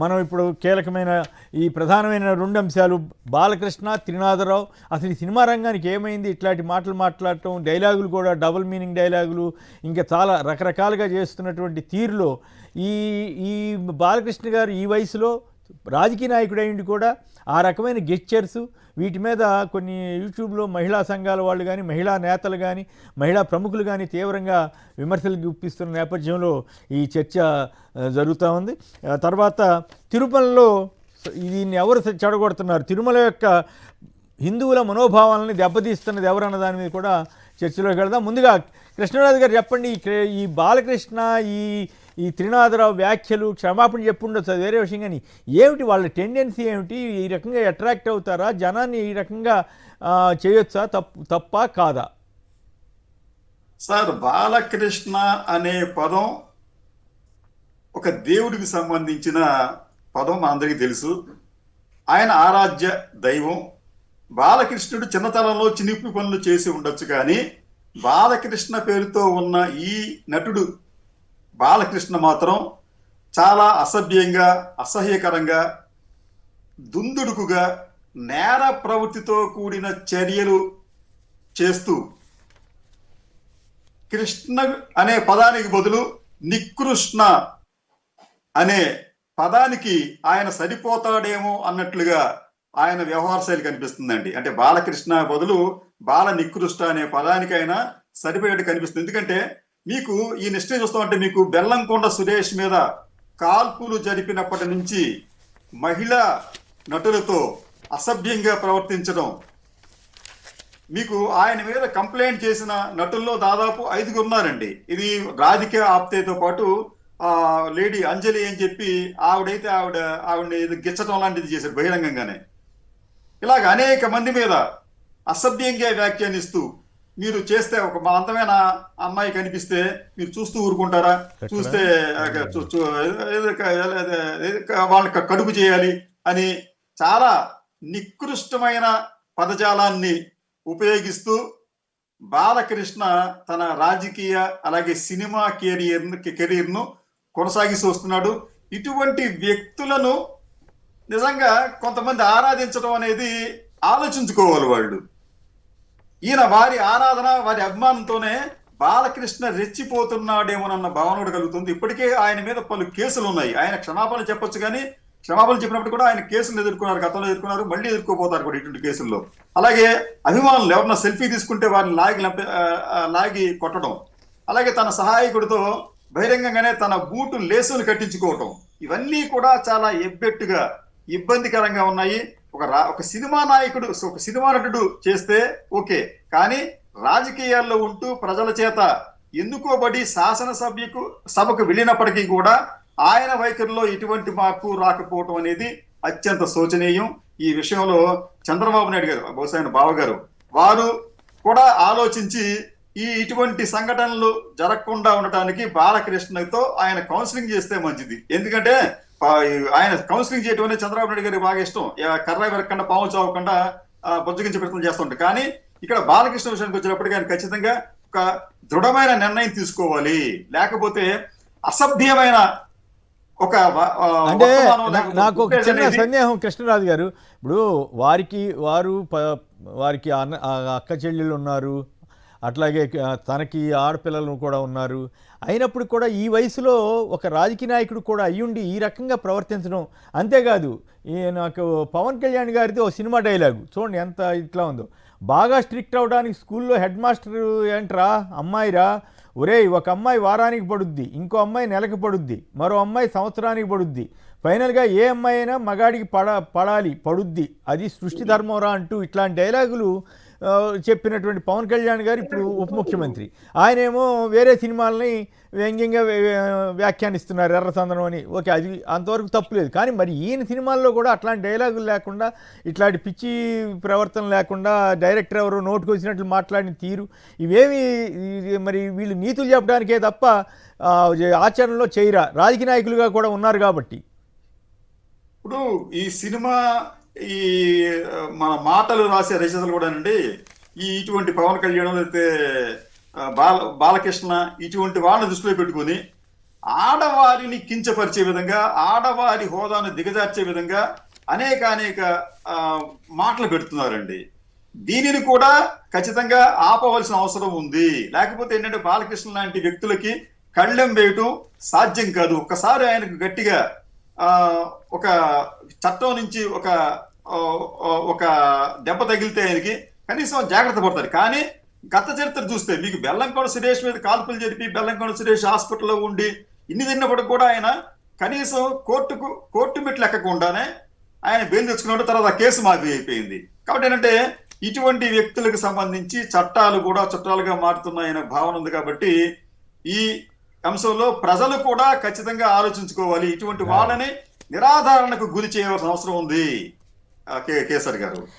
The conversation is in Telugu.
మనం ఇప్పుడు కీలకమైన ఈ ప్రధానమైన 2 అంశాలు బాలకృష్ణ, త్రినాథరావు. అసలు ఈ సినిమా రంగానికి ఏమైంది? ఇట్లాంటి మాటలు మాట్లాడటం, డైలాగులు కూడా డబుల్ మీనింగ్ డైలాగులు, ఇంకా చాలా రకరకాలుగా చేస్తున్నటువంటి తీరులో ఈ ఈ బాలకృష్ణ గారు ఈ వయసులో రాజకీయ నాయకుడు అయ్యిండి కూడా ఆ రకమైన గెస్చర్స్ వీటి మీద కొన్ని యూట్యూబ్లో మహిళా సంఘాల వాళ్ళు కానీ, మహిళా నేతలు కానీ, మహిళా ప్రముఖులు కానీ తీవ్రంగా విమర్శలు గుప్పిస్తున్న నేపథ్యంలో ఈ చర్చ జరుగుతూ ఉంది. తర్వాత తిరుమలలో దీన్ని ఎవరు చెడగొడుతున్నారు, తిరుమల యొక్క హిందువుల మనోభావాలని దెబ్బతీస్తున్నది ఎవరన్న దాని మీద కూడా చర్చలోకి వెళ్దాం. ముందుగా కృష్ణరాజు గారు చెప్పండి, ఈ బాలకృష్ణ ఈ త్రినాథరావు వ్యాఖ్యలు క్షమాపణ చెప్పుండొచ్చు, అది వేరే విషయం, కానీ ఏమిటి వాళ్ళ టెండెన్సీ ఏమిటి? ఈ రకంగా అట్రాక్ట్ అవుతారా? జనాన్ని ఈ రకంగా చేయొచ్చా? తప్ప కాదా? సార్, బాలకృష్ణ అనే పదం ఒక దేవుడికి సంబంధించిన పదం అందరికీ తెలుసు. ఆయన ఆరాధ్య దైవం. బాలకృష్ణుడు చిన్నతనంలో చినిపి పనులు చేసి ఉండొచ్చు, కానీ బాలకృష్ణ పేరుతో ఉన్న ఈ నటుడు బాలకృష్ణ మాత్రం చాలా అసభ్యంగా, అసహ్యకరంగా, దుందుడుకుగా, నేర ప్రవృత్తితో కూడిన చర్యలు చేస్తూ కృష్ణ అనే పదానికి బదులు నికృష్ణ అనే పదానికి ఆయన సరిపోతాడేమో అన్నట్లుగా ఆయన వ్యవహార శైలి కనిపిస్తుందండి. అంటే బాలకృష్ణ బదులు బాల నికృష్ట అనే పదానికి ఆయన సరిపోయేట్టు కనిపిస్తుంది. ఎందుకంటే మీకు ఈ నిశ్చయం చూస్తామంటే, మీకు బెల్లంకొండ సురేష్ మీద కాల్పులు జరిపినప్పటి నుంచి మహిళా నటులతో అసభ్యంగా ప్రవర్తించడం, మీకు ఆయన మీద కంప్లైంట్ చేసిన నటుల్లో దాదాపు 5 ఉన్నారండి. ఇది రాధిక ఆప్తేతో పాటు లేడీ అంజలి అని చెప్పి ఆవిడైతే ఆవిడని గిచ్చటం లాంటిది చేశారు బహిరంగంగానే. ఇలాగ అనేక మంది మీద అసభ్యంగా వ్యాఖ్యానిస్తూ, మీరు చేస్తే ఒక అందమైన అమ్మాయి కనిపిస్తే మీరు చూస్తూ ఊరుకుంటారా? చూస్తే వాళ్ళకి కడుపు చేయాలి అని చాలా నికృష్టమైన పదజాలాన్ని ఉపయోగిస్తూ బాలకృష్ణ తన రాజకీయ అలాగే సినిమా కెరీర్ను కొనసాగిస్తూ వస్తున్నాడు. ఇటువంటి వ్యక్తులను నిజంగా కొంతమంది ఆరాధించడం అనేది ఆలోచించుకోవాలి వాళ్ళు. ఈయన వారి ఆరాధన, వారి అభిమానంతోనే బాలకృష్ణ రెచ్చిపోతున్నాడేమోనన్న భావన కలుగుతుంది. ఇప్పటికే ఆయన మీద పలు కేసులు ఉన్నాయి. ఆయన క్షమాపణ చెప్పొచ్చు, కానీ క్షమాపణ చెప్పినప్పుడు కూడా ఆయన కేసులు ఎదుర్కొన్నారు, గతంలో ఎదుర్కొన్నారు, మళ్ళీ ఎదుర్కోపోతారు కూడా ఇటువంటి కేసుల్లో. అలాగే అభిమానులు ఎవరన్నా సెల్ఫీ తీసుకుంటే వారిని లాగి కొట్టడం, అలాగే తన సహాయకుడితో బహిరంగంగానే తన బూటు లేసులు కట్టించుకోవటం, ఇవన్నీ కూడా చాలా ఎబ్బెట్టుగా, ఇబ్బందికరంగా ఉన్నాయి. ఒక సినిమా నాయకుడు, ఒక సినిమా నటుడు చేస్తే ఓకే, కానీ రాజకీయాల్లో ఉంటూ ప్రజల చేత ఎన్నుకోబడి సభకు వెళ్ళినప్పటికీ కూడా ఆయన వైఖరిలో ఎటువంటి మార్పు రాకపోవటం అనేది అత్యంత శోచనీయం. ఈ విషయంలో చంద్రబాబు నాయుడు గారు, బహుశా ఆయన బావగారు, వారు కూడా ఆలోచించి ఇటువంటి సంఘటనలు జరగకుండా ఉండటానికి బాలకృష్ణతో ఆయన కౌన్సిలింగ్ చేస్తే మంచిది. ఎందుకంటే ఆయన కౌన్సిలింగ్ చేయటం అనేది చంద్రబాబు నాయుడు గారికి బాగా ఇష్టం. కర్ర వెరకుండా పాము చావకుండా బుజ్జగించే ప్రయత్నం చేస్తుంటారు. కానీ ఇక్కడ బాలకృష్ణ విషయానికి వచ్చినప్పటికీ ఆయన ఖచ్చితంగా ఒక దృఢమైన నిర్ణయం తీసుకోవాలి. లేకపోతే అసభ్యమైన ఒక అంటే నాకు ఒక చిన్న సందేహం కృష్ణరాజు గారు, ఇప్పుడు వారికి అక్క చెల్లెళ్ళు ఉన్నారు, అట్లాగే తనకి ఆడపిల్లలు కూడా ఉన్నారు. అయినప్పుడు కూడా ఈ వయసులో ఒక రాజకీయ నాయకుడు కూడా అయ్యుండి ఈ రకంగా ప్రవర్తించడం, అంతేకాదు నాకు పవన్ కళ్యాణ్ గారిది ఒక సినిమా డైలాగు చూడండి ఎంత ఇట్లా ఉందో. బాగా స్ట్రిక్ట్ అవడానికి స్కూల్లో హెడ్ మాస్టర్ ఏంట్రా అమ్మాయిరా, ఒరేయ్ ఒక అమ్మాయి వారానికి పడుద్ది, ఇంకో అమ్మాయి నెలకి పడుద్ది, మరో అమ్మాయి సంవత్సరానికి పడుద్ది, ఫైనల్గా ఏ అమ్మాయి అయినా మగాడికి పడుద్ది, అది సృష్టి ధర్మంరా అంటూ ఇట్లాంటి డైలాగులు చెప్పినటువంటి పవన్ కళ్యాణ్ గారు ఇప్పుడు ఉప ముఖ్యమంత్రి. ఆయనేమో వేరే సినిమాలని వ్యంగ్యంగా వ్యాఖ్యానిస్తున్నారు, ఎర్రచందనం అని. ఓకే, అది అంతవరకు తప్పులేదు, కానీ మరి ఈయన సినిమాల్లో కూడా అట్లాంటి డైలాగులు లేకుండా, ఇట్లాంటి పిచ్చి ప్రవర్తన లేకుండా, డైరెక్టర్ ఎవరు నోటుకు వచ్చినట్లు మాట్లాడిన తీరు, ఇవేమి మరి వీళ్ళు నీతులు చెప్పడానికే తప్ప ఆచరణలో చేయరా, రాజకీయ నాయకులుగా కూడా ఉన్నారు కాబట్టి. ఇప్పుడు ఈ సినిమా మన మాటలు రాసే రచయితలు కూడా అండి, ఇటువంటి పవన్ కళ్యాణ్ అయితే బాలకృష్ణ ఇటువంటి వాళ్ళని దృష్టిలో పెట్టుకుని ఆడవారిని కించపరిచే విధంగా, ఆడవారి హోదాను దిగజార్చే విధంగా అనేక మాటలు పెడుతున్నారండి. దీనిని కూడా ఖచ్చితంగా ఆపవలసిన అవసరం ఉంది. లేకపోతే ఏంటంటే బాలకృష్ణ లాంటి వ్యక్తులకి కళ్ళెం వేయటం సాధ్యం కాదు. ఒక్కసారి ఆయనకు గట్టిగా ఒక చట్టం నుంచి ఒక దెబ్బ తగిలితే ఆయనకి కనీసం జాగ్రత్త పడతారు. కానీ గత చరిత్ర చూస్తే మీకు బెల్లంకొండ సురేష్ మీద కాల్పులు జరిపి బెల్లంకొండ సురేష్ హాస్పిటల్లో ఉండి ఇన్ని తిన్నప్పటికి కూడా ఆయన కనీసం కోర్టు మెట్లు ఎక్కకుండానే ఆయన బెయిల్ తెచ్చుకున్నాడు. తర్వాత కేసు మాఫీ అయిపోయింది. కాబట్టి ఏంటంటే ఇటువంటి వ్యక్తులకు సంబంధించి చట్టాలు కూడా చుట్టాలుగా మారుతున్నాయనే భావన ఉంది. కాబట్టి ఈ అంశంలో ప్రజలు కూడా ఖచ్చితంగా ఆలోచించుకోవాలి. ఇటువంటి వాళ్ళని నిరాధారణకు గురి చేయవలసిన అవసరం ఉంది కేసరి గారు.